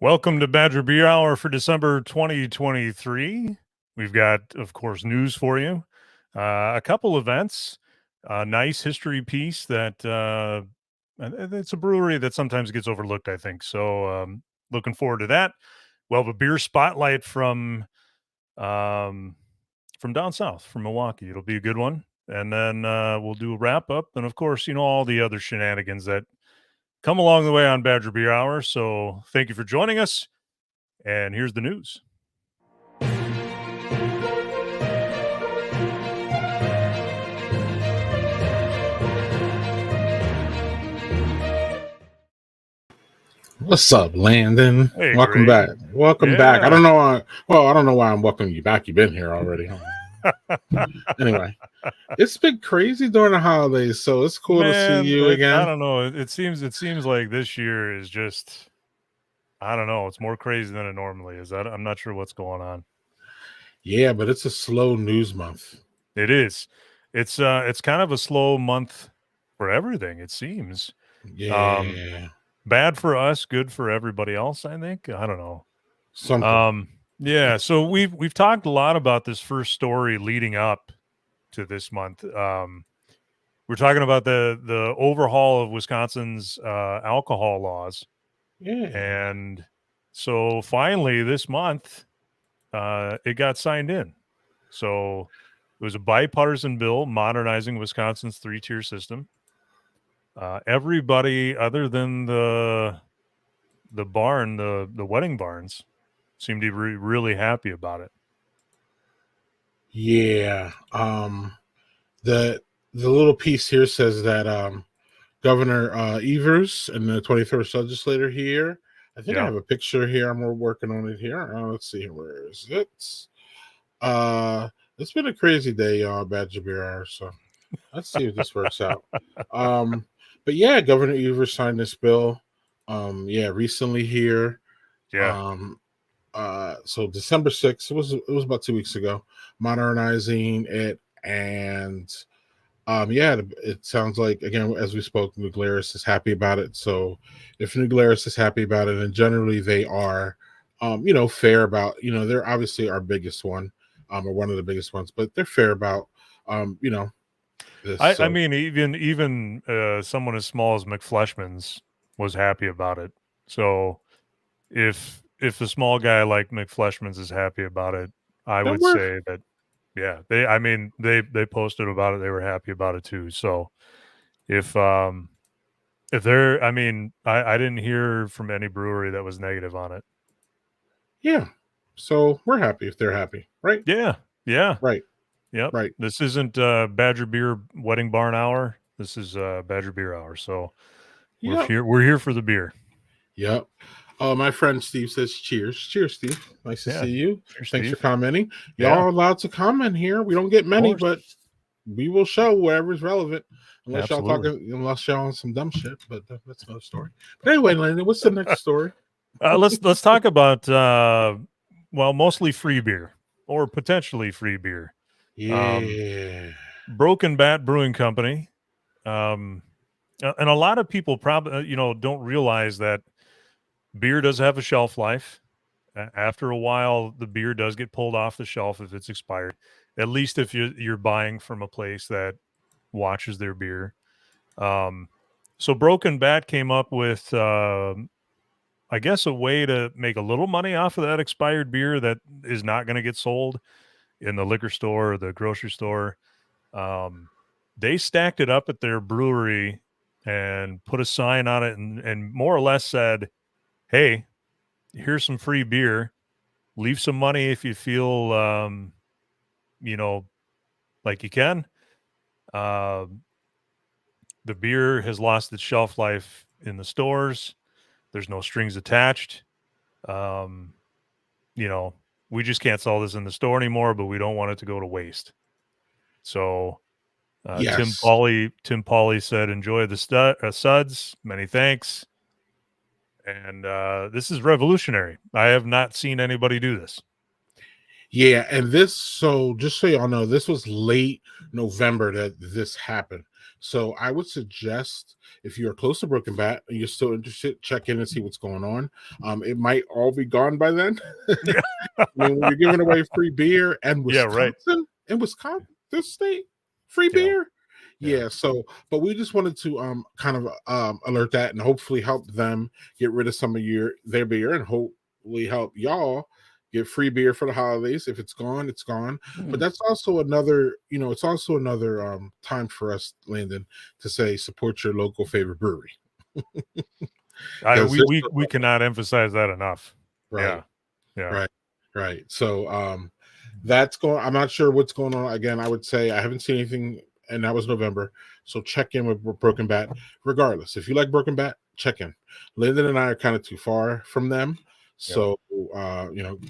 Welcome to Badger Beer Hour for December 2023. We've got, of course, news for you. A couple events, a nice history piece that it's a brewery that sometimes gets overlooked, I think. So looking forward to that. We'll have a beer spotlight from down south, from Milwaukee. It'll be a good one. And then we'll do a wrap up. And of course, all the other shenanigans that come along the way on Badger Beer Hour. So thank you for joining us. And here's the news. What's up, Landon? Hey, Welcome Greg. back. Welcome back. I don't know why. Well, I don't know why I'm welcoming you back. You've been here already. Anyway, it's been crazy during the holidays, so it's cool to see you again. I don't know. It seems like this year is just, I don't know. It's more crazy than it normally is. I'm not sure what's going on. Yeah, but it's a slow news month. It is. It's kind of a slow month for everything, it seems. Yeah. Bad for us, good for everybody else, I think. I don't know. Something. Yeah, so we've talked a lot about this first story leading up to this month. We're talking about the overhaul of Wisconsin's alcohol laws. Yeah. And so finally this month, it got signed in. So it was a bipartisan bill modernizing Wisconsin's 3-tier system. Everybody other than the barn, the wedding barns, seemed to be really happy about it. Yeah. The little piece here says that Governor Evers and the 23rd legislator here. I think I have a picture here. I'm working on it here. Let's see. Where is it? It's been a crazy day, y'all, Badger Beer Hour. So let's see if this works out. But yeah, Governor Evers signed this bill. Recently here. Yeah. So December 6th, it was about 2 weeks ago, modernizing it. And it sounds like, again, as we spoke, New Glarus is happy about it. So if New Glarus is happy about it, and generally they are, fair about, they're obviously our biggest one, or one of the biggest ones, but they're fair about, this. I mean, even someone as small as McFleshman's was happy about it. So if a small guy like McFleshman's is happy about it, I would say that, yeah, they posted about it. They were happy about it too. So if they're, I didn't hear from any brewery that was negative on it. Yeah. So we're happy if they're happy, right? Yeah. Yeah. Right. Yep. Right. This isn't Badger Beer Wedding Barn Hour. This is Badger Beer Hour. So we're here for the beer. Yep. My friend Steve says cheers. Cheers, Steve. Nice to see you. Cheers, Thanks Steve. for commenting. Y'all are allowed to comment here. We don't get many, but we will show whatever's relevant. Unless y'all on some dumb shit, but that's another story. But anyway, Landon, what's the next story? Let's talk about mostly free beer or potentially free beer. Yeah. Broken Bat Brewing Company. And a lot of people probably don't realize that beer does have a shelf life. After a while, the beer does get pulled off the shelf if it's expired, at least if you're buying from a place that watches their beer. So Broken Bat came up with, I guess, a way to make a little money off of that expired beer that is not going to get sold in the liquor store or the grocery store. They stacked it up at their brewery and put a sign on it and more or less said, hey, here's some free beer. Leave some money if you feel, like you can. The beer has lost its shelf life in the stores. There's no strings attached. We just can't sell this in the store anymore, but we don't want it to go to waste. So Yes. Tim Pauly said, enjoy the suds. Many thanks. And this is revolutionary. I have not seen anybody do this. Yeah, and so just so y'all know, this was late November that this happened. So I would suggest if you're close to Broken Bat and you're still interested, check in and see what's going on. It might all be gone by then. Yeah. I mean, when you're giving away free beer and Yeah, right. Wisconsin, this state, free Yeah. beer. Yeah. Yeah, so but we just wanted to kind of alert that and hopefully help them get rid of some of their beer and hopefully help y'all get free beer for the holidays. If it's gone, it's gone. But that's also another, it's also another time for us, Landon, to say support your local favorite brewery. I 'Cause we cannot emphasize that enough. right, Yeah. Yeah. right, right. So that's going. I'm not sure what's going on. Again, I would say I haven't seen anything, and that was November. So check in with Broken Bat. Regardless, if you like Broken Bat, check in. Lyndon and I are kind of too far from them, so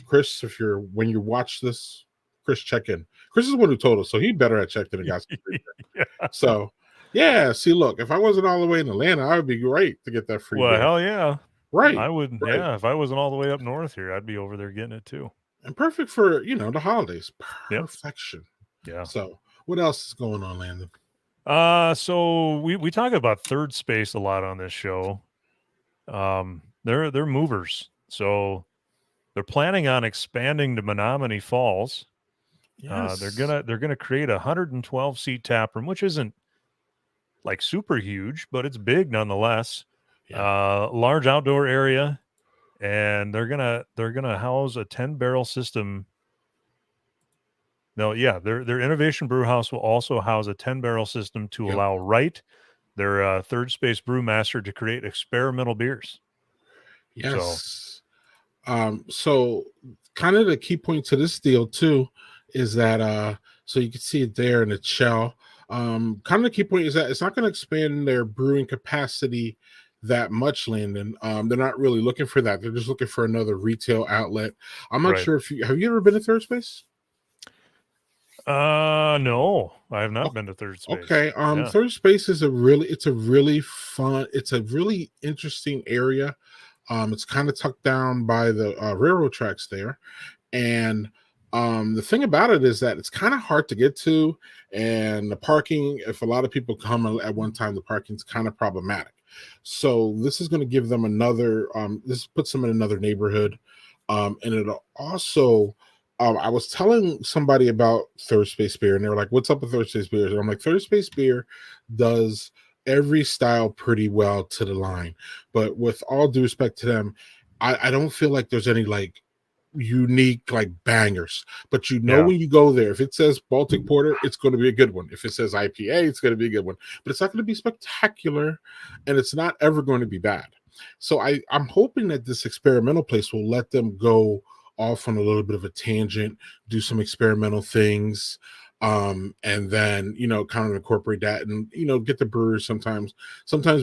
Chris, when you watch this, Chris, check in. Chris is the one who told us, so he better have checked in and got some free beer. Yeah. So yeah, see, look, if I wasn't all the way in Atlanta, I would be great to get that free Well, beer. hell yeah. Right. I would, right. yeah. If I wasn't all the way up north here, I'd be over there getting it too. And perfect for the holidays. Yep. Perfection. Yeah. So what else is going on, Landon? So we talk about Third Space a lot on this show. They're movers. So they're planning on expanding to Menominee Falls. Yes. They're gonna create a 112 seat tap room, which isn't like super huge, but it's big nonetheless. Yeah. Large outdoor area, and they're gonna house a 10-barrel system. No, yeah, their Innovation Brew House will also house a 10-barrel system to allow Wright, their Third Space brewmaster, to create experimental beers. Yes. So kind of the key point to this deal too is that so you can see it there in the shell. Kind of the key point is that it's not going to expand their brewing capacity that much, Landon. They're not really looking for that. They're just looking for another retail outlet. I'm not sure if have you ever been to Third Space? No, I have not been to Third Space. Okay. Third Space is a really fun, it's a really interesting area. It's kind of tucked down by the railroad tracks there. And the thing about it is that it's kind of hard to get to, and the parking, if a lot of people come at one time, the parking's kind of problematic. So this is going to give them another this puts them in another neighborhood. And it'll also I was telling somebody about Third Space Beer, and they were like, "What's up with Third Space Beer?" And I'm like, "Third Space Beer does every style pretty well to the line, but with all due respect to them, I don't feel like there's any like unique like bangers. But when you go there, if it says Baltic Porter, it's going to be a good one. If it says IPA, it's going to be a good one. But it's not going to be spectacular, and it's not ever going to be bad. So I'm hoping that this experimental place will let them go off on a little bit of a tangent, do some experimental things, and then kind of incorporate that and get the brewers. Sometimes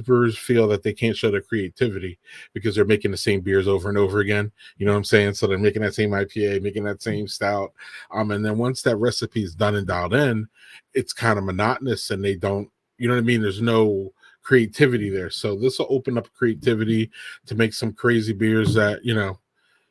brewers feel that they can't show their creativity because they're making the same beers over and over again, you know what I'm saying? So they're making that same IPA, making that same stout, and then once that recipe is done and dialed in, it's kind of monotonous, and they don't, you know what I mean, there's no creativity there. So this will open up creativity to make some crazy beers that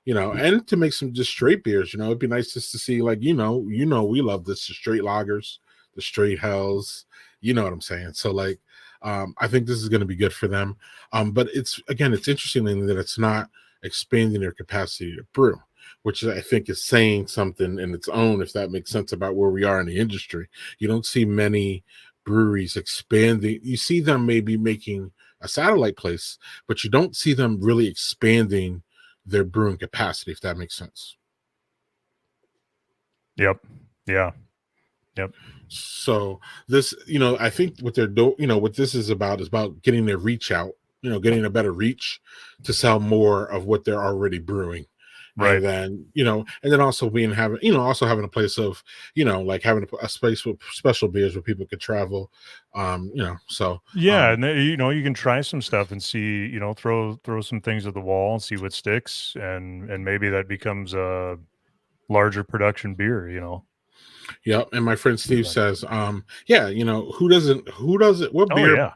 and to make some just straight beers. It'd be nice just to see, like, we love this, the straight lagers, the straight hells, you know what I'm saying? So like, I think this is going to be good for them. But it's interesting that it's not expanding their capacity to brew, which I think is saying something in its own, if that makes sense, about where we are in the industry. You don't see many breweries expanding. You see them maybe making a satellite place, but you don't see them really expanding their brewing capacity, if that makes sense. Yep. Yeah. Yep. So this, I think what they're doing, what this is about getting their reach out, getting a better reach to sell more of what they're already brewing. Right. And then, and then also having a place of, like having a space with special beers where people could travel, so. Yeah. And you can try some stuff and see, throw some things at the wall and see what sticks. And maybe that becomes a larger production beer, Yep. And my friend Steve says, who doesn't, what beer? Yeah.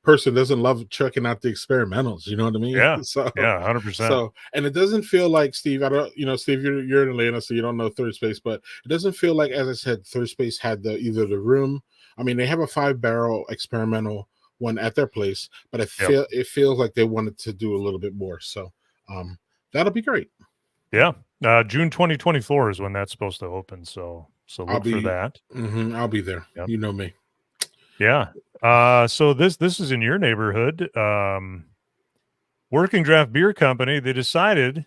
person doesn't love checking out the experimentals. You know what I mean? Yeah. So, Yeah. 100%. and it doesn't feel like Steve. I don't, Steve, you're in Atlanta, so you don't know Third Space, but it doesn't feel like, as I said, Third Space had either the room. I mean, they have a 5-barrel experimental one at their place, but Yep. it feels like they wanted to do a little bit more. So, that'll be great. Yeah. June 2024 is when that's supposed to open. So look for that. I'll be there. Yep. You know me. Yeah. So this is in your neighborhood. Working Draft Beer Company, they decided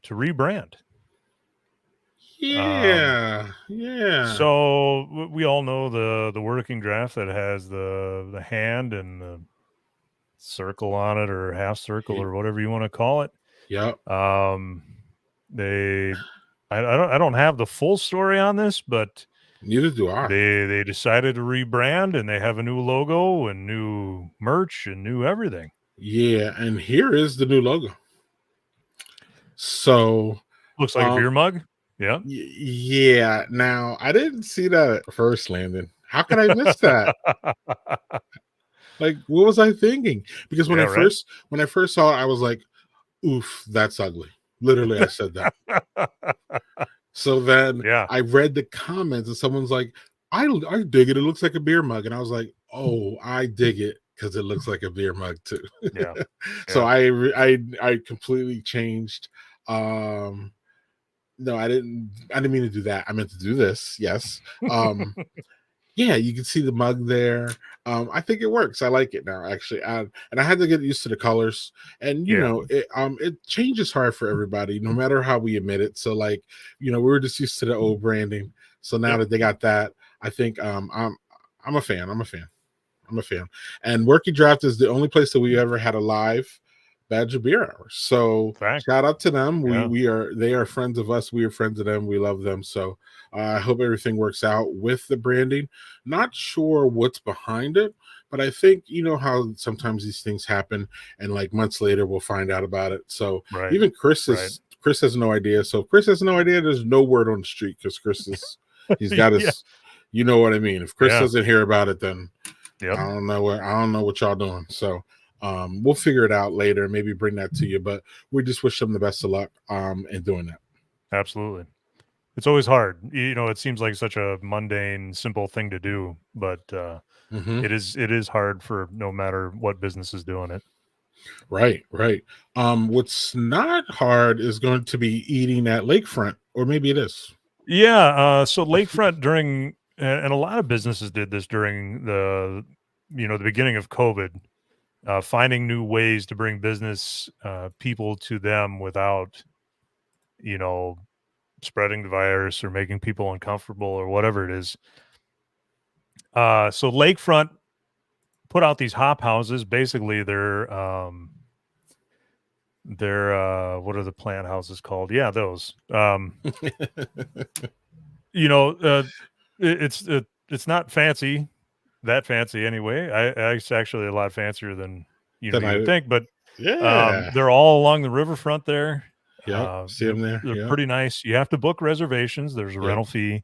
to rebrand. Yeah. So we all know the Working Draft that has the hand and the circle on it, or half circle, or whatever you want to call it. Yep. I don't have the full story on this, but neither do I. They decided to rebrand, and they have a new logo and new merch and new everything. Yeah, and here is the new logo. So looks like a beer mug. Yeah. Yeah. Now, I didn't see that at first, Landon. How could I miss that? Like, what was I thinking? Because when I first saw it, I was like, "Oof, that's ugly." Literally, I said that. So then I read the comments, and someone's like, I dig it. It looks like a beer mug. And I was like, oh, I dig it because it looks like a beer mug too. Yeah. So I completely changed. No, I didn't mean to do that. I meant to do this. Yes. Yeah, you can see the mug there. I think it works. I like it now, actually. And I had to get used to the colors. And it changes hard for everybody, no matter how we admit it. So, like, we were just used to the old branding. So now that they got that, I think I'm a fan. I'm a fan. And Working Draft is the only place that we ever had a live Badger Beer Hour. So shout out to them. They are friends of us. We are friends of them. We love them. So I hope everything works out with the branding. Not sure what's behind it, but I think how sometimes these things happen, and like months later we'll find out about it. So even Chris has no idea. So if Chris has no idea, there's no word on the street, because Chris he's got his you know what I mean. If Chris doesn't hear about it, then I don't know what y'all doing. So we'll figure it out later, maybe bring that to you, but we just wish them the best of luck in doing that. Absolutely. It's always hard. It seems like such a mundane, simple thing to do, but it is hard for no matter what business is doing it. Right. What's not hard is going to be eating at Lakefront, or maybe it is. Yeah. So Lakefront and a lot of businesses did this during the beginning of COVID. Finding new ways to bring business people to them without, spreading the virus or making people uncomfortable or whatever it is. So Lakefront put out these hop houses. Basically, they're what are the plant houses called? Yeah, those. It's not fancy. That fancy anyway. It's actually a lot fancier than you would think, but they're all along the riverfront there. Yeah, see them there. They're pretty nice. You have to book reservations. There's a rental fee.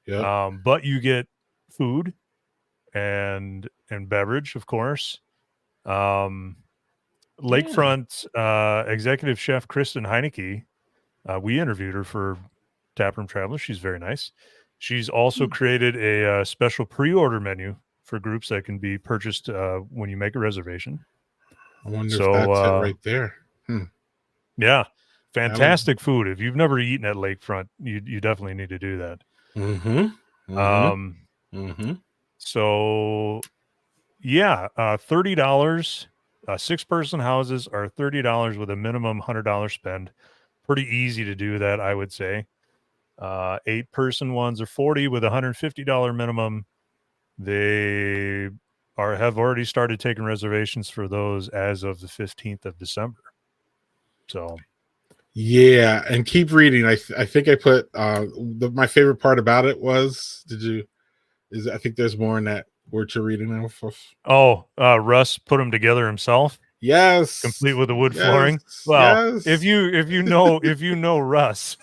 Yeah. But you get food and beverage, of course. Lakefront executive chef Kristen Heineke, we interviewed her for Taproom Traveler. She's very nice. She's also created a special pre-order menu for groups that can be purchased when you make a reservation. I wonder if that's it right there. Yeah, fantastic food. If you've never eaten at Lakefront, you definitely need to do that. So, yeah, $30. 6-person houses are $30 with a minimum $100 spend. Pretty easy to do that, I would say. 8-person ones are $40 with a $150 minimum. They have already started taking reservations for those as of the 15th of December. So, yeah, and keep reading. I think I put my favorite part about it was I think there's more in that word you're reading off of. Russ put them together himself. Yes. complete with the wood Yes. flooring. Well, Yes. if you know Russ,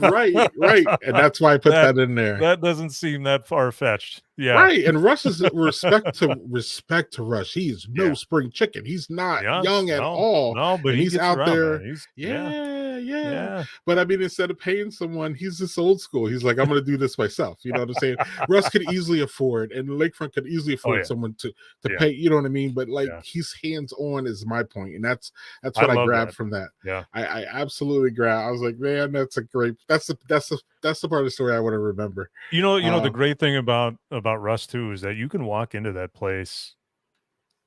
right. And that's why I put that in there. that doesn't seem that far fetched. Yeah. Right. And Russ is respect to Russ. He's no Yeah. spring chicken. He's not Yeah, young at no, all. no, but And he he's gets out around, there. man. He's Yeah. But I mean, instead of paying someone, he's just old school. He's like, I'm going to do this myself. You know what I'm saying? Russ could easily afford, and Lakefront could easily afford someone to pay. You know what I mean? But like, he's hands on is my point, and that's what I grabbed from that. Yeah, I absolutely grabbed. I was like, man, that's a great. That's the part of the story I want to remember. You know, the great thing about Russ too is that you can walk into that place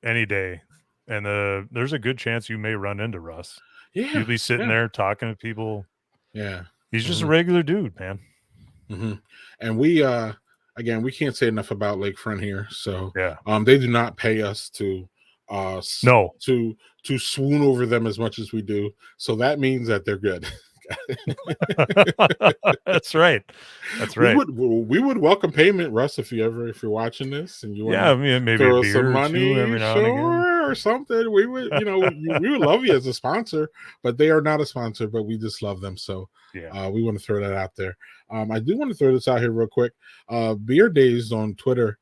any day, and there's a good chance you may run into Russ. Yeah, you'll be sitting there talking to people. Yeah, he's just a regular dude, man. And we again, we can't say enough about Lakefront here. So yeah, they do not pay us to to swoon over them as much as we do. So that means that they're good. That's right. We would welcome payment, Russ, if you're watching this and you want maybe throw a beer some money every now and again or something. We would, we would love you as a sponsor, but they are not a sponsor, but we just love them. So we want to throw that out there. I do want to throw this out here real quick. Beer Days on Twitter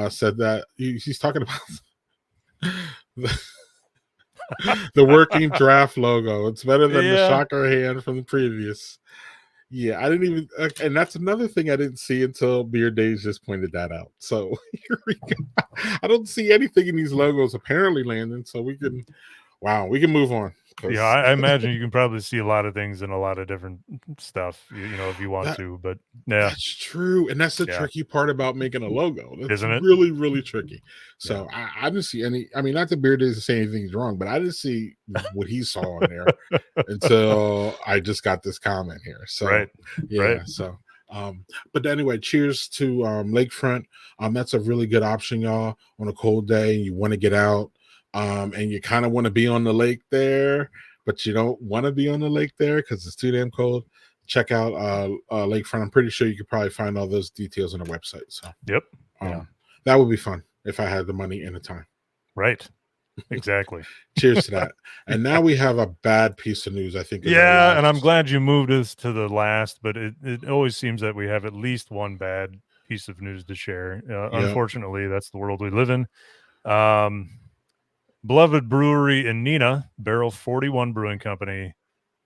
said that he's talking about the working draft logo. It's better than the shocker hand from the previous. Yeah, I didn't even, and that's another thing I didn't see until Beer Days just pointed that out. So here we go. I don't see anything in these logos apparently, Landon. So we can move on. Yeah, I imagine you can probably see a lot of things in a lot of different stuff, if you want to. But that's true, and that's the tricky part about making a logo. That's Isn't it? Really, really tricky. So I didn't see any. I mean, not that Beer Days is saying anything's wrong, but I didn't see what he saw in there until I just got this comment here. So So. But anyway, cheers to Lakefront. That's a really good option, y'all, on a cold day. You want to get out. And you kind of want to be on the lake there, but you don't want to be on the lake there because it's too damn cold. Check out Lakefront. I'm pretty sure you could probably find all those details on the website. So that would be fun if I had the money and the time. Right. Exactly. Cheers to that. And now we have a bad piece of news, I think. And I'm glad you moved us to the last, but it always seems that we have at least one bad piece of news to share. Unfortunately, that's the world we live in. Beloved brewery in Neenah, Barrel 41 Brewing Company,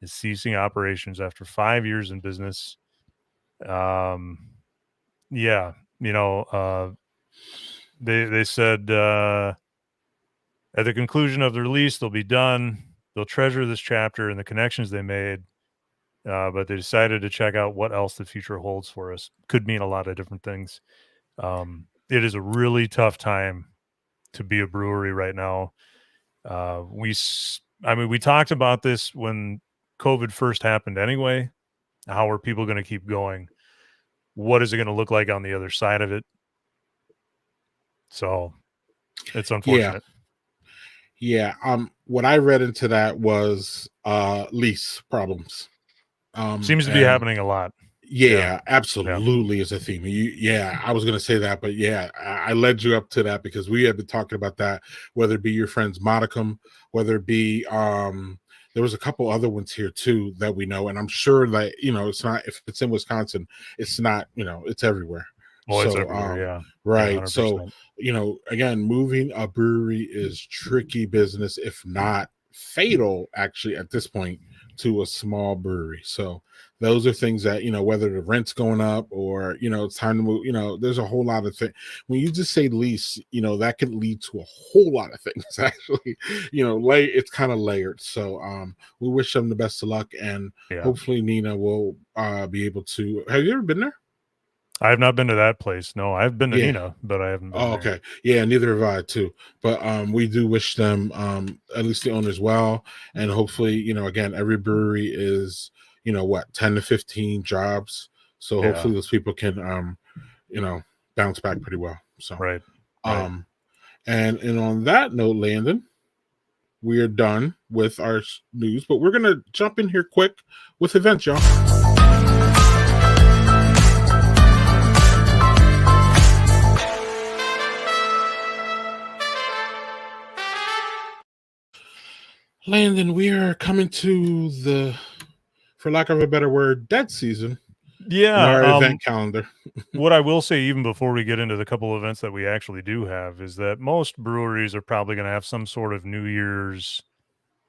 is ceasing operations after 5 years in business. They said at the conclusion of the release, they'll be done. They'll treasure this chapter and the connections they made, but they decided to check out what else the future holds for us. Could mean a lot of different things. It is a really tough time to be a brewery right now. We talked about this when COVID first happened anyway. How are people going to keep going? What is it going to look like on the other side of it? So it's unfortunate. Yeah. What I read into that was lease problems. Seems to be happening a lot. Yeah, absolutely is a theme. I was going to say that, but I led you up to that because we have been talking about that, whether it be your friends Modicum, whether it be there was a couple other ones here too that we know, and I'm sure that it's not, if it's in Wisconsin, it's not, it's everywhere. Well, it's everywhere, right. 100%. So again, moving a brewery is tricky business, if not fatal, actually, at this point, to a small brewery. So those are things that, whether the rent's going up or, it's time to move, there's a whole lot of things. When you just say lease, that can lead to a whole lot of things, actually, it's kind of layered. So we wish them the best of luck, and hopefully Neenah will be able to. Have you ever been there? I have not been to that place. No, I've been to Neenah, but I haven't been there. Okay. Yeah, neither have I too. But we do wish them, at least the owners, well. And hopefully, again, every brewery is, 10 to 15 jobs. So hopefully those people can, bounce back pretty well. So right. And on that note, Landon, we are done with our news, but we're gonna jump in here quick with events, y'all. Landon, we are coming to the, for lack of a better word, dead season in Yeah. our event calendar. What I will say, even before we get into the couple events that we actually do have, is that most breweries are probably going to have some sort of New Year's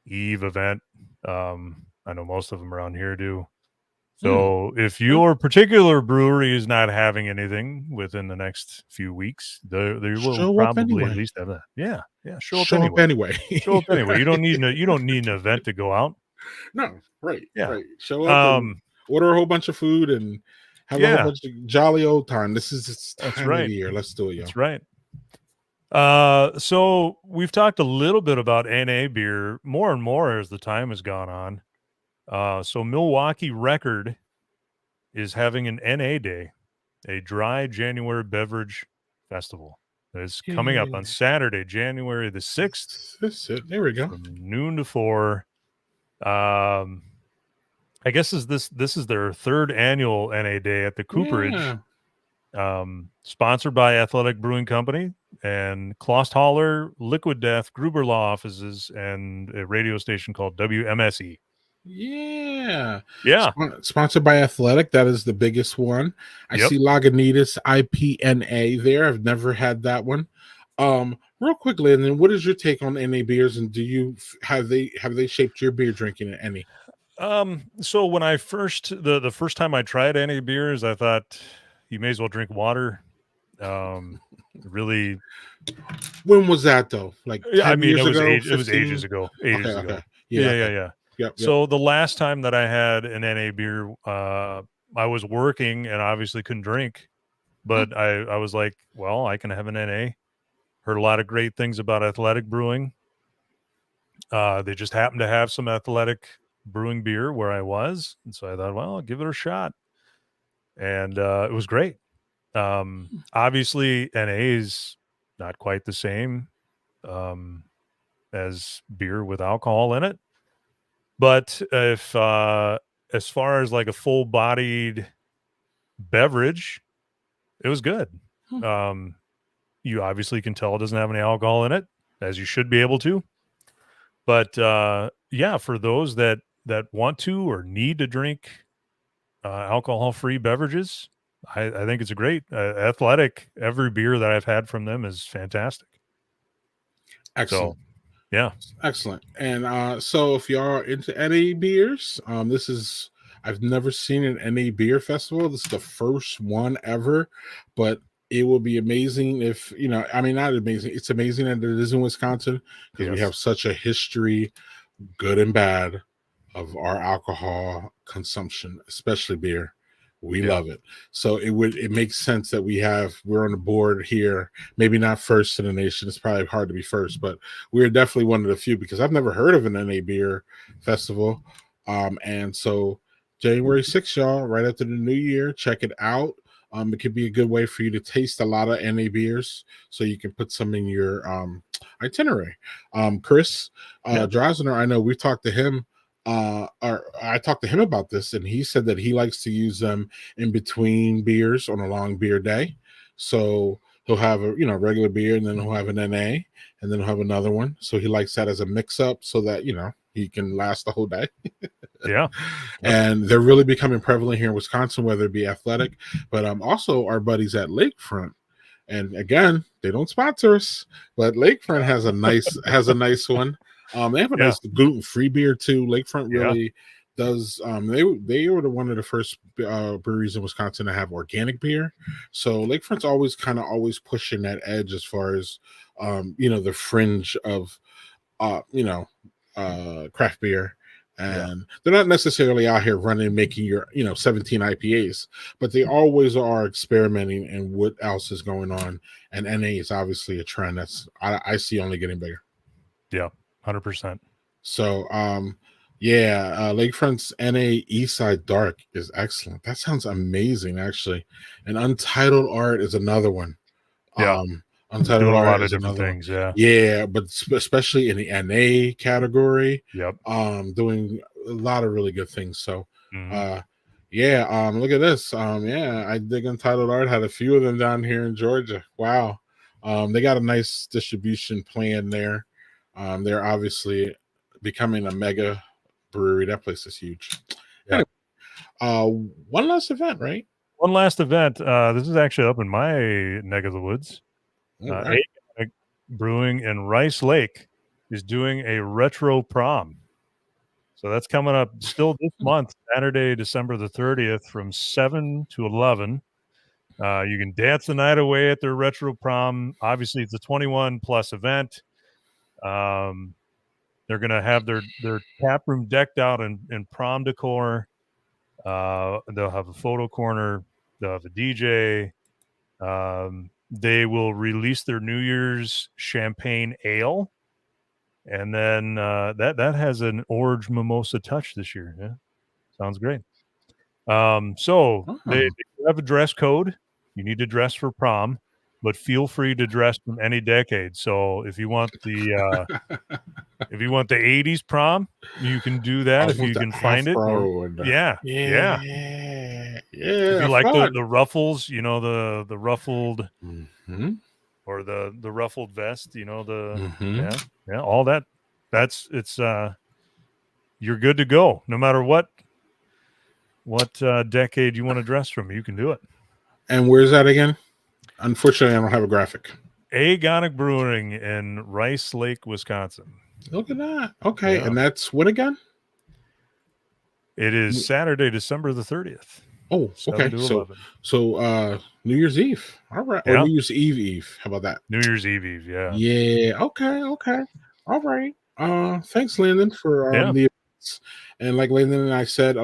Eve event. I know most of them around here do. Hmm. So if your particular brewery is not having anything within the next few weeks, they will Show up probably at anyway. least have that. Yeah, yeah. Show up Show up anyway. anyway. Show up anyway. You don't need an event to go out. No, right, Yeah. right. Show up and Um. order a whole bunch of food and have a whole Yeah. bunch of jolly old time. This is its That's time of right. the year. Let's do it, yo. That's right. So we've talked a little bit about NA beer more and more as the time has gone on. So Milwaukee Record is having an NA day, a dry January beverage festival. It's coming up on Yeah. Saturday, January the 6th That's it. There we go. from noon to 4. Um, I guess this is their third annual NA day at the Cooperage. Yeah. Sponsored by Athletic Brewing Company and Klosthaller, Liquid Death, Gruber Law Offices, and a radio station called WMSE. Yeah. Yeah. Sponsored by Athletic. That is the biggest one. I Yep. see Lagunitas IPNA there. I've never had that one. Real quickly, and then what is your take on NA beers, and do you have they shaped your beer drinking in any? So when I the first time I tried NA beers, I thought you may as well drink water. Really, When was that though? Like yeah, I 10 mean, years ago, it was ages 15? ago, Okay, ages okay. ago. Yeah, Yeah, yeah, okay. yeah. Yep. So the last time that I had an NA beer, I was working and obviously couldn't drink, Hmm. but I was like, well, I can have an NA. Heard a lot of great things about Athletic Brewing. They just happened to have some Athletic Brewing beer where I was, and so I thought, well, I'll give it a shot, and it was great. Obviously, NA is not quite the same as beer with alcohol in it, but if as far as like a full-bodied beverage, it was good. Hmm. You obviously can tell it doesn't have any alcohol in it, as you should be able to. But yeah, for those that want to or need to drink alcohol-free beverages, I think it's a great Athletic. Every beer that I've had from them is fantastic. Excellent. So, yeah, Excellent. And so if y'all are into NA beers, this is, I've never seen an NA beer festival. This is the first one ever, but it will be amazing if, I mean, not amazing. It's amazing that it is in Wisconsin because we yes, have such a history, good and bad, of our alcohol consumption, especially beer. We yeah, love it. So it makes sense that we're on the board here. Maybe not first in the nation. It's probably hard to be first, but we're definitely one of the few because I've never heard of an NA beer festival. And so January 6th, y'all, right after the new year, check it out. It could be a good way for you to taste a lot of NA beers so you can put some in your itinerary. Chris yeah, Drosner, I know we've talked to him or I talked to him about this, and he said that he likes to use them in between beers on a long beer day. So he'll have a regular beer, and then he'll have an NA, and then he'll have another one. So he likes that as a mix up, so that he can last the whole day. yeah, yep, And they're really becoming prevalent here in Wisconsin, whether it be Athletic, but also our buddies at Lakefront. And again, they don't sponsor us, but Lakefront has a nice one. They have a yeah, nice gluten free beer too. Lakefront yeah, really does. They were one of the first breweries in Wisconsin to have organic beer. So Lakefront's always pushing that edge as far as the fringe of craft beer. yeah, And they're not necessarily out here making your 17 IPAs, but they always are experimenting and what else is going on. And NA is obviously a trend that's I see only getting bigger. yeah, 100%. So yeah, Lakefront's NA Eastside Dark is excellent. That sounds amazing, actually. And Untitled Art is another one. Yeah, Untitled doing a Art lot of is different another one. things. Yeah, Yeah, but especially in the NA category, yep. doing a lot of really good things. So Hmm. uh yeah, look at this. Yeah, I dig Untitled Art, had a few of them down here in Georgia. Wow. They got a nice distribution plan there. They're obviously becoming a mega brewery. That place is huge. Yeah. Anyway, one last event, right? One last event. This is actually up in my neck of the woods. All right. Aganic Brewing in Rice Lake is doing a retro prom. So that's coming up still this month, Saturday, December the 30th from 7 to 11. You can dance the night away at their retro prom. Obviously, it's a 21 plus event. They're going to have their tap room decked out in prom decor. They'll have a photo corner. They'll have a DJ. They will release their New Year's champagne ale. And then that has an orange mimosa touch this year. Yeah, sounds great. So they have a dress code. You need to dress for prom, but feel free to dress from any decade. So if you want the 80s prom, you can do that if you can find it. Yeah. If you like the ruffles, the ruffled or the ruffled vest, all that. You're good to go. No matter what decade you want to dress from, you can do it. And where's that again? Unfortunately, I don't have a graphic. Aganic Brewing in Rice Lake, Wisconsin. Look at that. Okay, and that's when again? It is Saturday, December the 30th. Oh, okay. So New Year's Eve. All right. Yeah. Or New Year's Eve. How about that? New Year's Eve, yeah. Yeah. Okay. All right. Thanks, Landon, for the events. And like Landon and I said,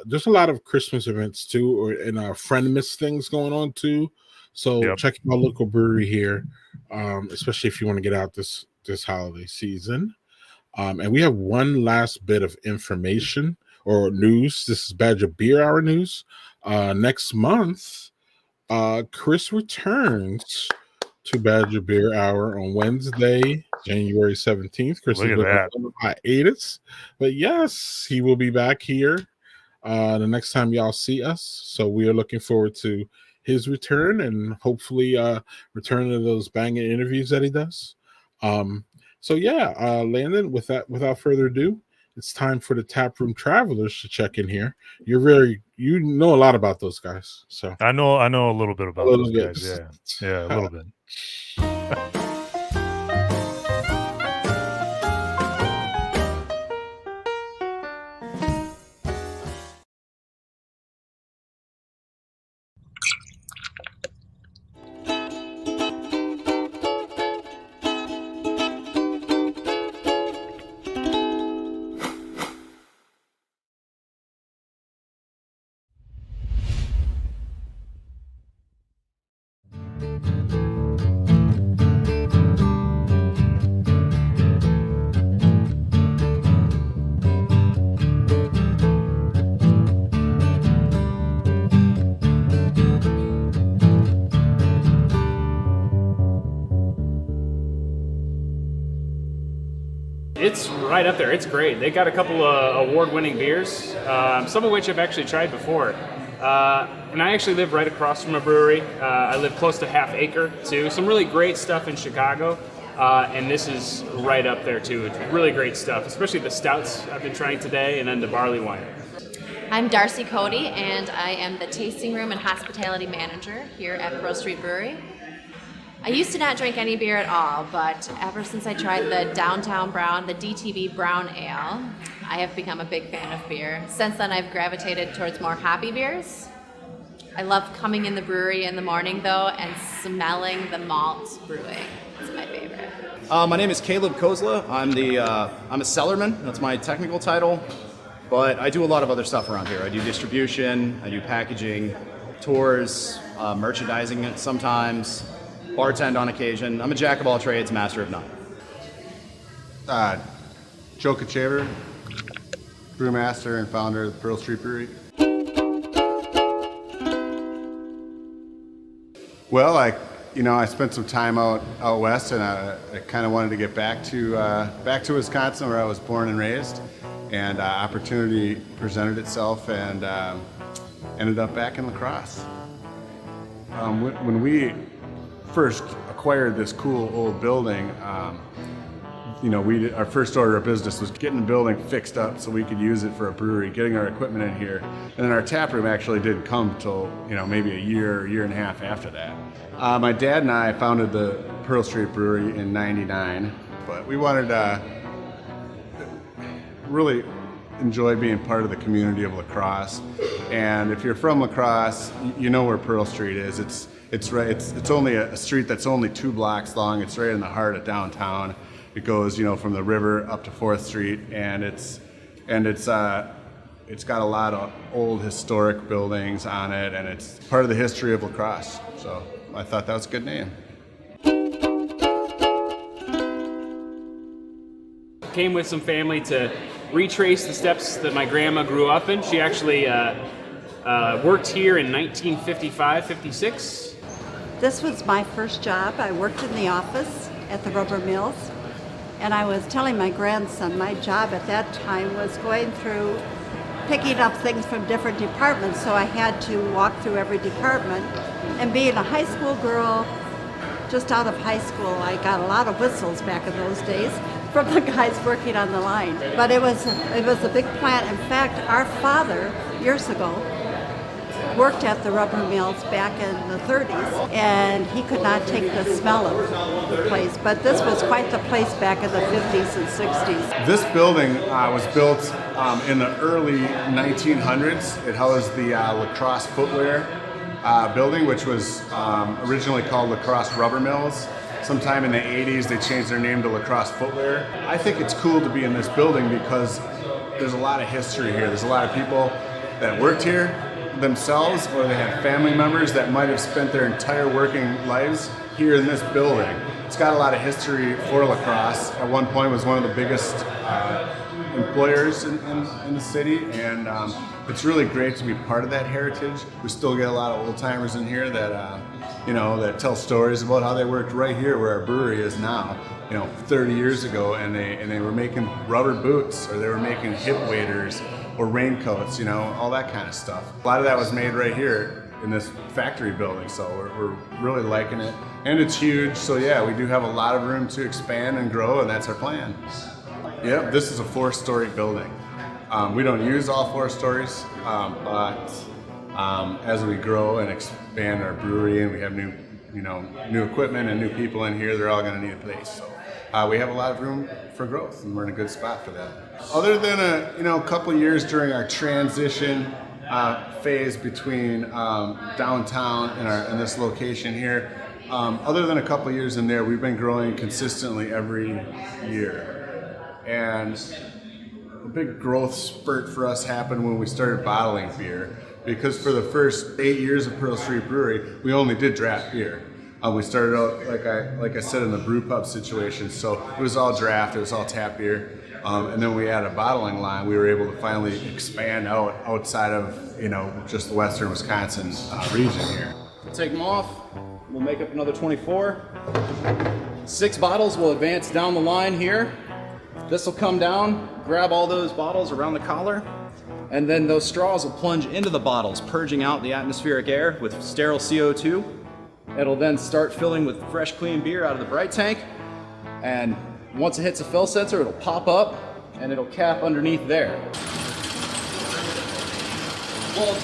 there's a lot of Christmas events too, and Friendmas things going on too. So check out local brewery here, especially if you want to get out this holiday season. And we have one last bit of information or news. This is Badger Beer Hour news. Next month, Chris returns to Badger Beer Hour on Wednesday, January 17th. Chris Look at that. Hiatus. But yes, he will be back here the next time y'all see us. So we are looking forward to his return and hopefully return to those banging interviews that he does. Landon, without further ado, it's time for the Taproom Travelers to check in here. You know a lot about those guys. So I know a little bit about those guys. Yeah, a little bit. It's right up there. It's great. They got a couple of award-winning beers, some of which I've actually tried before. And I actually live right across from a brewery. I live close to Half Acre, too. Some really great stuff in Chicago. And this is right up there, too. It's really great stuff, especially the stouts I've been trying today, and then the barley wine. I'm Darcy Cody, and I am the tasting room and hospitality manager here at Pearl Street Brewery. I used to not drink any beer at all, but ever since I tried the Downtown Brown, the DTB Brown Ale, I have become a big fan of beer. Since then, I've gravitated towards more hoppy beers. I love coming in the brewery in the morning, though, and smelling the malt brewing. It's my favorite. My name is Caleb Kozla. I'm a cellarman. That's my technical title. But I do a lot of other stuff around here. I do distribution, I do packaging, tours, merchandising sometimes, bartend on occasion. I'm a jack of all trades, master of none. Joe Kachaver, brewmaster and founder of the Pearl Street Brewery. Well, I spent some time out west, and I kind of wanted to get back to Wisconsin, where I was born and raised. And opportunity presented itself, and ended up back in La Crosse. When we first acquired this cool old building, our first order of business was getting the building fixed up so we could use it for a brewery, getting our equipment in here. And then our tap room actually didn't come till, maybe a year and a half after that. My dad and I founded the Pearl Street Brewery in '99, but we wanted to really enjoy being part of the community of La Crosse. And if you're from La Crosse, you know where Pearl Street is. It's only a street that's only 2 blocks long. It's right in the heart of downtown. It goes, from the river up to 4th Street, and it's got a lot of old historic buildings on it, and it's part of the history of La Crosse. So I thought that was a good name. Came with some family to retrace the steps that my grandma grew up in. She actually worked here in 1955-56. This was my first job. I worked in the office at the rubber mills, and I was telling my grandson my job at that time was going through picking up things from different departments, so I had to walk through every department. And being a high school girl, just out of high school, I got a lot of whistles back in those days from the guys working on the line. But it was a big plant. In fact, our father, years ago, worked at the rubber mills back in the 30s, and he could not take the smell of the place. But this was quite the place back in the 50s and 60s. This building was built in the early 1900s. It housed the La Crosse Footwear building, which was originally called La Crosse Rubber Mills. Sometime in the 80s, they changed their name to La Crosse Footwear. I think it's cool to be in this building because there's a lot of history here. There's a lot of people that worked here themselves, or they had family members that might have spent their entire working lives here in this building. It's got a lot of history for La Crosse. At one point, it was one of the biggest employers in the city, and it's really great to be part of that heritage. We still get a lot of old timers in here that that tell stories about how they worked right here where our brewery is now. 30 years ago, and they were making rubber boots, or they were making hip waders, or raincoats, all that kind of stuff. A lot of that was made right here in this factory building, so we're really liking it. And it's huge, so yeah, we do have a lot of room to expand and grow, and that's our plan. Yep, this is a 4-story building. We don't use all 4 stories, but as we grow and expand our brewery and we have new equipment and new people in here, they're all going to need a place. So we have a lot of room for growth, and we're in a good spot for that. Other than a couple of years during our transition phase between downtown and this location here, other than a couple of years in there, we've been growing consistently every year. And a big growth spurt for us happened when we started bottling beer, because for the first 8 years of Pearl Street Brewery, we only did draft beer. We started out, like I said, in the brew pub situation, so it was all draft, it was all tap beer. And then we had a bottling line. We were able to finally expand outside of just the western Wisconsin region here. Take them off. We'll make up another 24. 6 bottles will advance down the line here. This will come down, grab all those bottles around the collar, and then those straws will plunge into the bottles, purging out the atmospheric air with sterile CO2. It'll then start filling with fresh, clean beer out of the bright tank, and once it hits a fill sensor, it'll pop up and it'll cap underneath there. Well,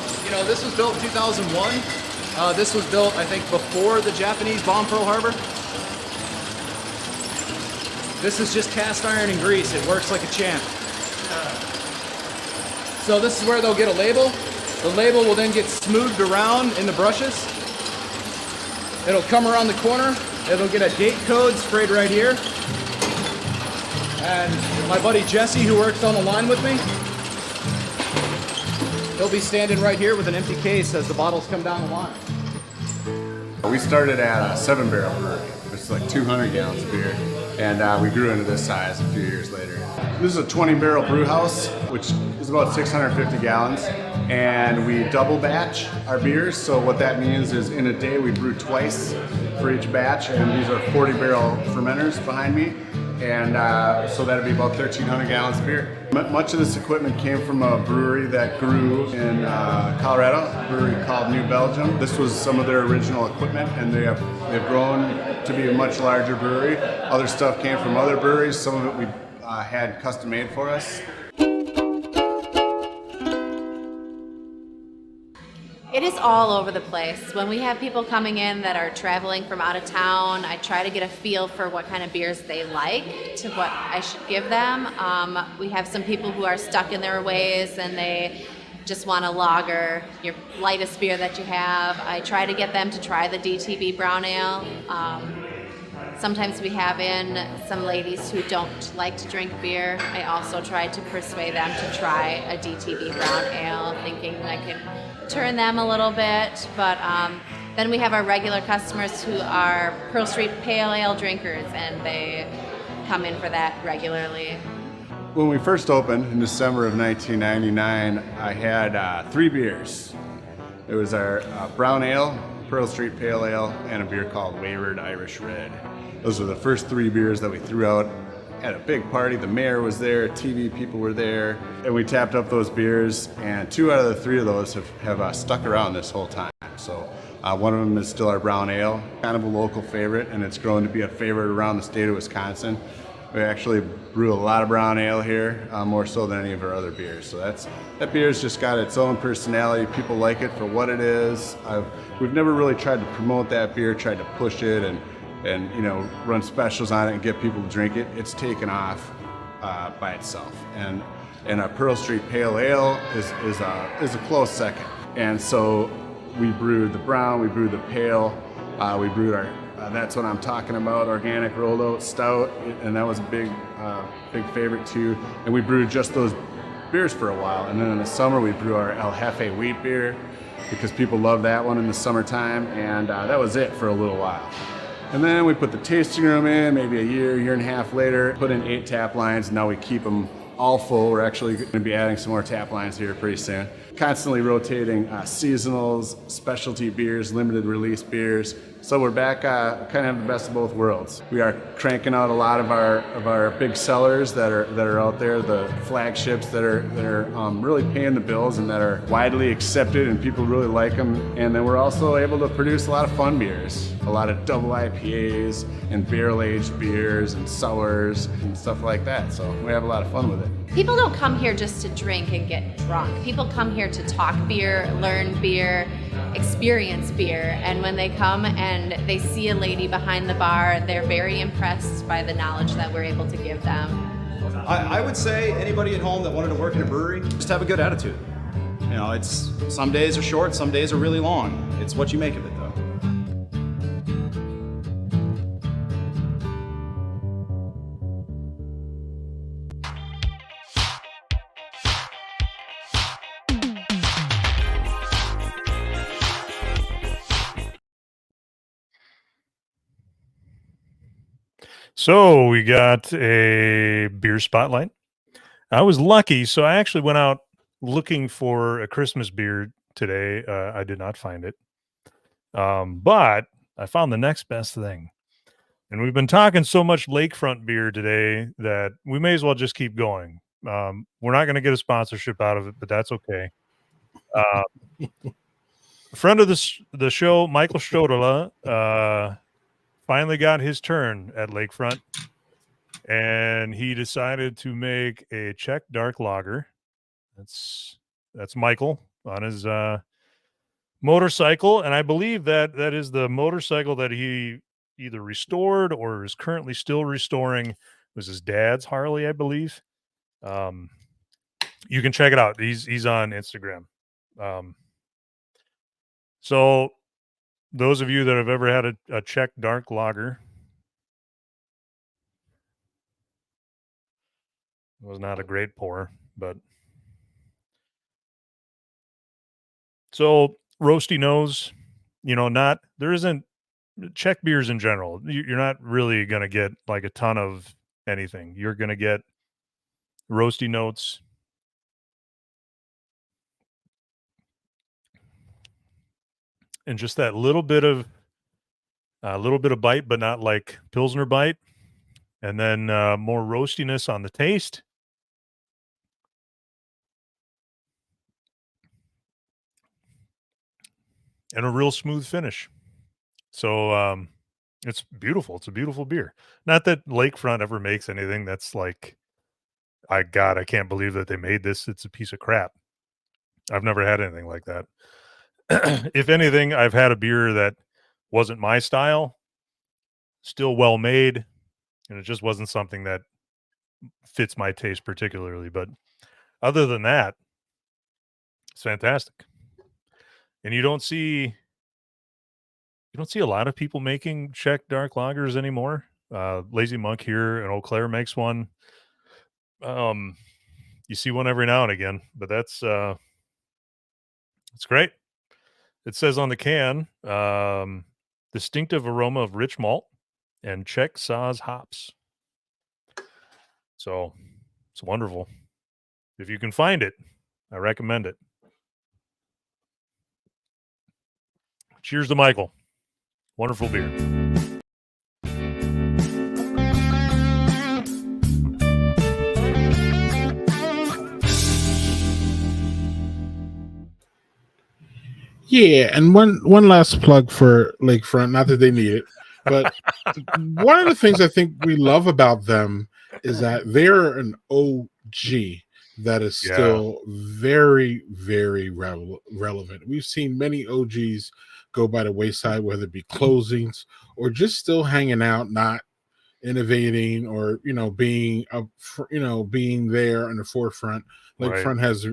this was built in 2001. This was built, I think, before the Japanese bombed Pearl Harbor. This is just cast iron and grease. It works like a champ. So this is where they'll get a label. The label will then get smoothed around in the brushes. It'll come around the corner. It'll get a date code sprayed right here. And my buddy Jesse, who works on the line with me, he'll be standing right here with an empty case as the bottles come down the line. We started at a 7-barrel brewery. It's like 200 gallons of beer, and we grew into this size a few years later. This is a 20-barrel brew house, which is about 650 gallons, and we double batch our beers. So what that means is in a day we brew twice for each batch, and these are 40-barrel fermenters behind me. and so that'd be about 1,300 gallons of beer. Much of this equipment came from a brewery that grew in Colorado, a brewery called New Belgium. This was some of their original equipment, and they've grown to be a much larger brewery. Other stuff came from other breweries. Some of it we had custom made for us. It is all over the place. When we have people coming in that are traveling from out of town, I try to get a feel for what kind of beers they like to what I should give them. We have some people who are stuck in their ways and they just want a lager, your lightest beer that you have. I try to get them to try the DTB Brown Ale. Sometimes we have in some ladies who don't like to drink beer. I also try to persuade them to try a DTB Brown Ale, thinking I can turn them a little bit. But then we have our regular customers who are Pearl Street Pale Ale drinkers, and they come in for that regularly. When we first opened in December of 1999, I had 3 beers. It was our Brown Ale, Pearl Street Pale Ale, and a beer called Wayward Irish Red. Those were the first 3 beers that we threw out at a big party. The mayor was there, TV people were there, and we tapped up those beers, and 2 out of the 3 of those have stuck around this whole time. So one of them is still our Brown Ale, kind of a local favorite, and it's grown to be a favorite around the state of Wisconsin. We actually brew a lot of brown ale here, more so than any of our other beers. So that beer's just got its own personality. People like it for what it is. We've never really tried to promote that beer, tried to push it and run specials on it and get people to drink it. It's taken off by itself. And a Pearl Street Pale Ale is a close second. And so we brewed the brown, we brewed the pale, we brewed our that's what I'm talking about, organic rolled oat stout, and that was a big favorite too. And we brewed just those beers for a while, and then in the summer we brew our El Jefe wheat beer because people love that one in the summertime, and that was it for a little while. And then we put the tasting room in, maybe a year and a half later, put in 8 tap lines, and now we keep them all full. We're actually going to be adding some more tap lines here pretty soon. Constantly rotating seasonals, specialty beers, limited release beers. So we're back, kind of have the best of both worlds. We are cranking out a lot of our big sellers that are out there, the flagships that are really paying the bills and that are widely accepted and people really like them. And then we're also able to produce a lot of fun beers, a lot of double IPAs and barrel-aged beers and sours and stuff like that. So we have a lot of fun with it. People don't come here just to drink and get drunk. People come here to talk beer, learn beer, experience beer, and when they come and they see a lady behind the bar, they're very impressed by the knowledge that we're able to give them. I would say anybody at home that wanted to work in a brewery, just have a good attitude. It's some days are short, some days are really long. It's what you make of it, though. So we got a beer spotlight. I was lucky, so I actually went out looking for a Christmas beer today. I did not find it, but I found the next best thing. And we've been talking so much lakefront beer today that we may as well just keep going. We're not going to get a sponsorship out of it, but that's okay. A friend of the show, Michael Stodola, finally got his turn at Lakefront, and he decided to make a Czech dark lager. That's Michael on his motorcycle, and I believe that is the motorcycle that he either restored or is currently still restoring. It was his dad's Harley, I believe. You can check it out. He's on Instagram. So those of you that have ever had a Czech dark lager, it was not a great pour, but so roasty nose, there isn't Czech beers in general. You're not really going to get like a ton of anything. You're going to get roasty notes. And just that little bit of bite, but not like Pilsner bite. and then more roastiness on the taste. And a real smooth finish. So it's beautiful. It's a beautiful beer. Not that Lakefront ever makes anything that's like, I can't believe that they made this. It's a piece of crap. I've never had anything like that. If anything, I've had a beer that wasn't my style, still well made, and it just wasn't something that fits my taste particularly. But other than that, it's fantastic. And you don't see a lot of people making Czech dark lagers anymore. Lazy Monk here in Eau Claire makes one. You see one every now and again, but that's it's great. It says on the can, distinctive aroma of rich malt and Czech Saaz hops. So it's wonderful. If you can find it, I recommend it. Cheers to Michael. Wonderful beer. Yeah, and one last plug for Lakefront. Not that they need it, but one of the things I think we love about them is that they're an OG that is still very, very relevant. We've seen many OGs go by the wayside, whether it be closings or just still hanging out, not innovating or being up, being there in the forefront. Lakefront has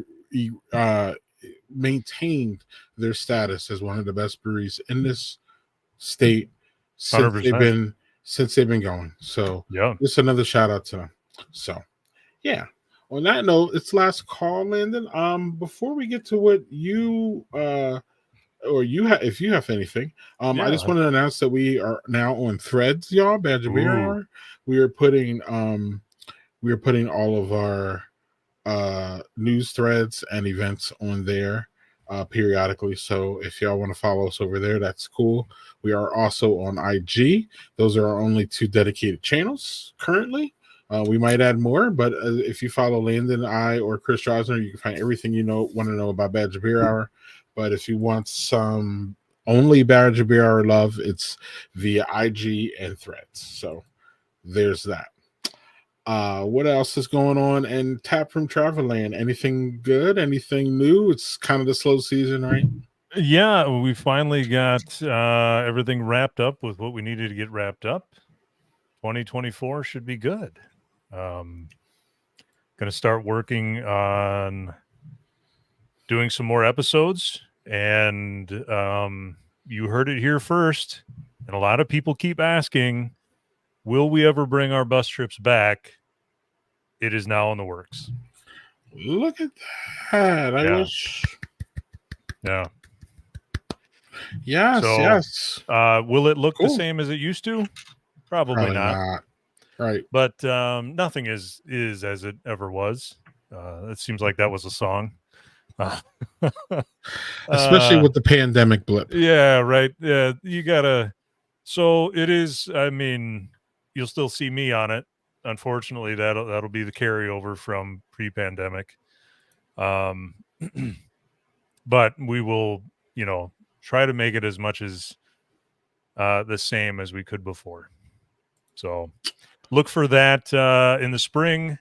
maintained their status as one of the best breweries in this state since 100%. they've been going. So yeah, just another shout out to them. So yeah. On that note, it's last call, Landon. Before we get to what you or if you have anything, I just want to announce that we are now on Threads, y'all. Badger Beer Hour. We are putting all of our news threads and events on there periodically. So if y'all want to follow us over there, that's cool. We are also on IG. Those are our only 2 dedicated channels currently. We might add more, but if you follow Landon, I, or Chris Strasner, you can find everything you want to know about Badger Beer Hour. But if you want some only Badger Beer Hour love, it's via IG and Threads. So there's that. What else is going on in Taproom Traveland? Anything good? Anything new? It's kind of the slow season, right? Yeah, we finally got everything wrapped up with what we needed to get wrapped up. 2024 should be good. Going to start working on doing some more episodes, and you heard it here first. And a lot of people keep asking, will we ever bring our bus trips back? It is now in the works. Look at that. I wish. Yeah. Yes, so, yes. Will it look the same as it used to? Probably not. Right. But nothing is as it ever was. It seems like that was a song. Especially with the pandemic blip. Yeah, right. Yeah, you gotta. So it is. I mean, you'll still see me on it. Unfortunately, that'll be the carryover from pre-pandemic. But we will, try to make it as much as the same as we could before. So look for that in the spring.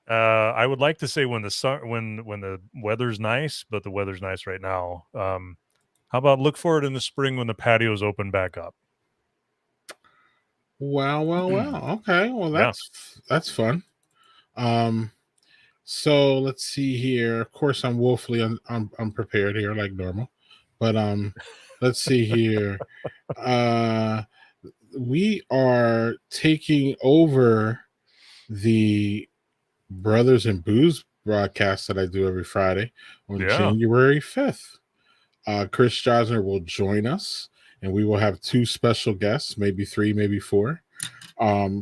I would like to say when the weather's nice, but the weather's nice right now. How about look for it in the spring when the patios open back up? Well. Okay. Well, that's fun. So let's see here. Of course, I'm woefully unprepared here, like normal. But let's see here. We are taking over the Brothers and Booze broadcast that I do every Friday on January 5th. Chris Strasner will join us, and we will have 2 special guests, maybe 3, maybe 4.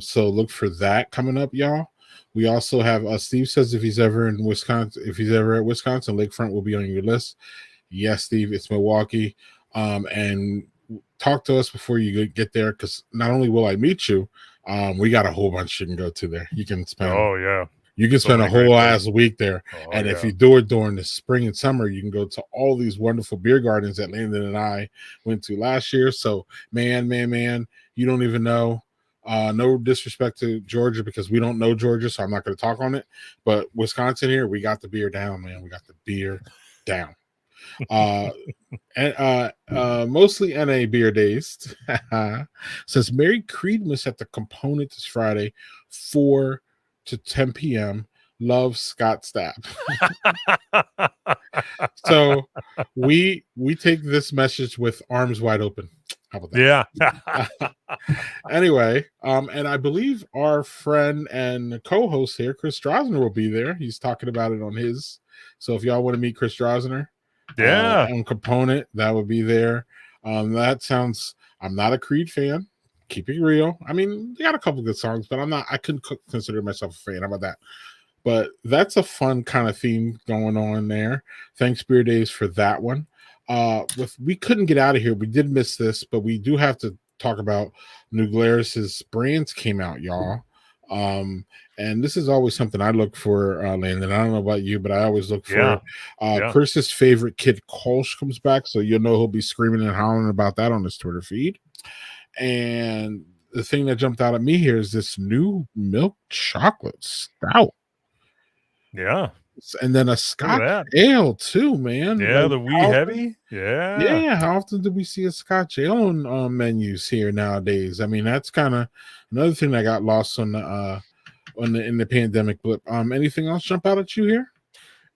So look for that coming up, y'all. We also have Steve says if he's ever in Wisconsin, if he's ever at Wisconsin, Lakefront will be on your list. Yes, Steve, it's Milwaukee. And talk to us before you get there, because not only will I meet you, We got a whole bunch you can go to there. You can spend Oh yeah. you can So spend a many great whole places. ass week there. Oh, And if yeah. you do it during the spring and summer, you can go to all these wonderful beer gardens that Landon and I went to last year. So man, you don't even know. No disrespect to Georgia because we don't know Georgia, so I'm not going to talk on it. But Wisconsin here, we got the beer down, man. We got the beer down. And mostly NA beer days. Says Mary Creedmas at the Component this Friday, 4 to 10 p.m. Love Scott Stapp. So we take this message with arms wide open. How about that? Yeah. Anyway, and I believe our friend and co-host here, Chris Drosner, will be there. He's talking about it on his. So if y'all want to meet Chris Drosner, Yeah. on Component, that would be there. That sounds. I'm not a Creed fan. Keep it real. I mean, they got a couple good songs, but I'm not. I couldn't consider myself a fan. How about that? But that's a fun kind of theme going on there. Thanks, Beer Days, for that one. We couldn't get out of here. We did miss this, but we do have to talk about New Glarus's brands came out, y'all. And this is always something I look for, Landon. I don't know about you, but I always look for Yeah. it. Yeah. Chris's favorite kid, Kolsch, comes back, so you'll know he'll be screaming and hollering about that on his Twitter feed. And the thing that jumped out at me here is this new milk chocolate stout. Yeah. And then a Look at Scotch that. ale too, man. Yeah, Like, the wee how often- heavy. Yeah. Yeah, how often do we see a Scotch ale on menus here nowadays? I mean, that's kind of another thing that got lost on the in the pandemic blip. Anything else jump out at you here?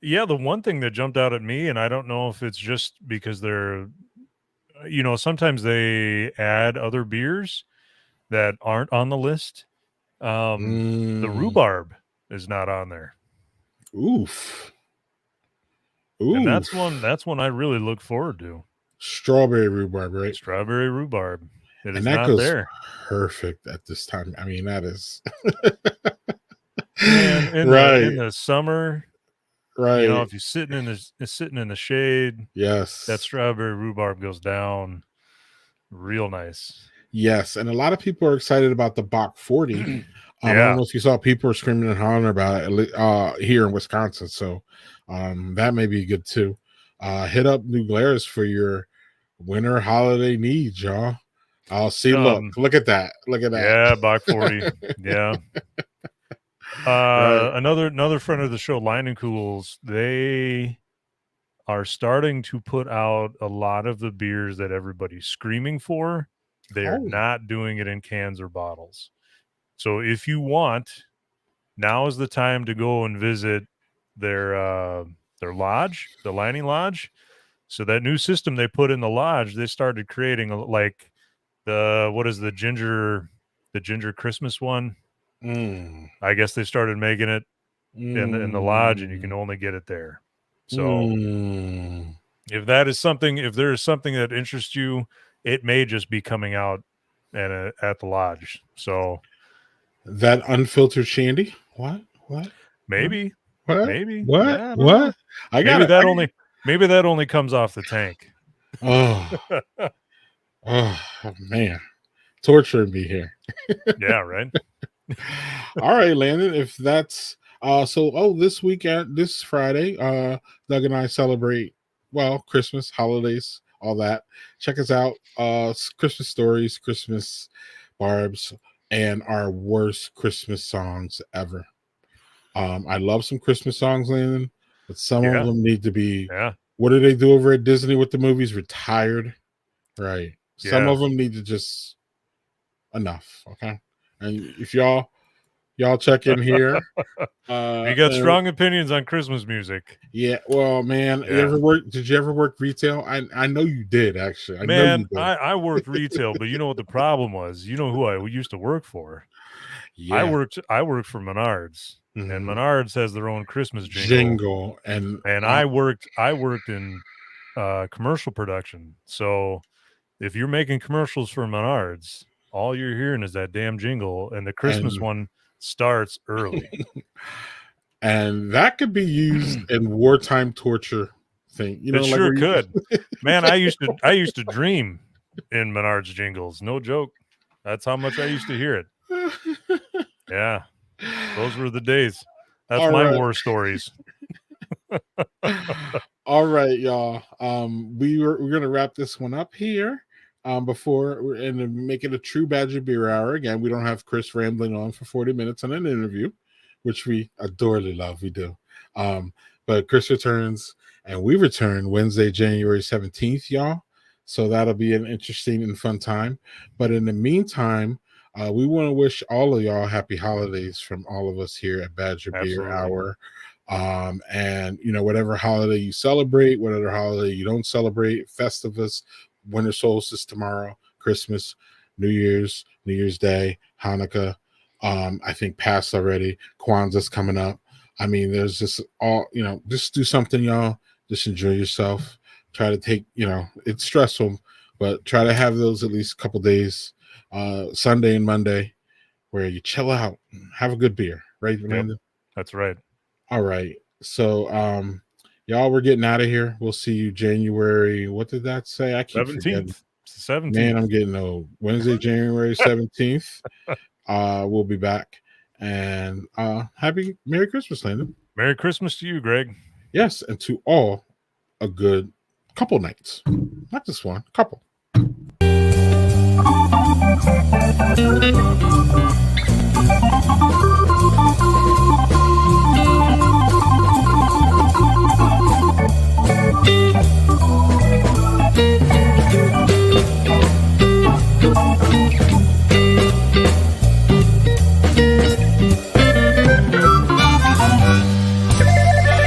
Yeah, the one thing that jumped out at me, and I don't know if it's just because they're, sometimes they add other beers that aren't on the list. The rhubarb is not on there. Oof. And that's one I really look forward to. Strawberry rhubarb, right? Strawberry rhubarb. It And is that not goes there. perfect at this time. I mean, that is And in right, the summer, right. if you're sitting in the shade, Yes, that strawberry rhubarb goes down real nice. yes. And a lot of people are excited about the Bach 40. I Yeah. don't know if you saw people are screaming and hollering about it here in Wisconsin. So that may be good too. Hit up New Glarus for your winter holiday needs, y'all. I'll see. Look at that. Look at that. Yeah, Bach 40. Yeah. Right. Another friend of the show, Line and Cools, they are starting to put out a lot of the beers that everybody's screaming for. They are Oh. not doing it in cans or bottles. So if you want, now is the time to go and visit their lodge, the Lining Lodge. So that new system they put in the lodge, they started creating like the ginger Christmas one. I guess they started making it in the lodge, and you can only get it there. So if there is something that interests you, it may just be coming out at the lodge. So that unfiltered shandy. What? maybe. What? Maybe. What? Yeah, I don't What? know. I got Maybe that only comes off the tank. Oh, man, torturing me here. Yeah, right. All right, Landon. If that's this weekend, this Friday, Doug and I celebrate Christmas, holidays, all that. Check us out. Christmas stories, Christmas barbs, and our worst Christmas songs ever. I love some Christmas songs, Landon, but some of them need to be. Yeah. What do they do over at Disney with the movies? Retired, right? Some Yeah. of them need to just enough. Okay, and if y'all check in here, You got strong opinions on Christmas music. Yeah, well, man, did you ever work retail? I know you did, actually. I worked retail, but you know what the problem was? You know who I used to work for? Yeah. I worked for Menards, and Menards has their own Christmas jingle. And I worked in commercial production. So if you're making commercials for Menards, all you're hearing is that damn jingle, and the Christmas one starts early. And that could be used in wartime torture thing. It sure could. Man, I used to dream in Menards jingles. No joke. That's how much I used to hear it. Yeah, those were the days. That's All my right. war stories. All right, y'all. We're gonna wrap this one up here. And to make it a true Badger Beer Hour again, we don't have Chris rambling on for 40 minutes on an interview, which we adorably love. We do. But Chris returns, and we return Wednesday, January 17th, y'all. So that'll be an interesting and fun time. But in the meantime, we want to wish all of y'all happy holidays from all of us here at Badger Beer Absolutely. Hour. And whatever holiday you celebrate, whatever holiday you don't celebrate, Festivus, winter solstice tomorrow, Christmas, New Year's Day, Hanukkah, I think passed already, Kwanzaa's coming up. I mean, there's just just do something, y'all. Just enjoy yourself. Try to take, it's stressful, but try to have those at least a couple days, Sunday and Monday, where you chill out, have a good beer, right, Brandon? That's right. All right. So y'all, we're getting out of here. We'll see you January. What did that say? I keep forgetting. 17th. Man, I'm getting old. Wednesday, January 17th. We'll be back. And Merry Christmas, Landon. Merry Christmas to you, Greg. Yes, and to all a good couple nights. Not just one, couple.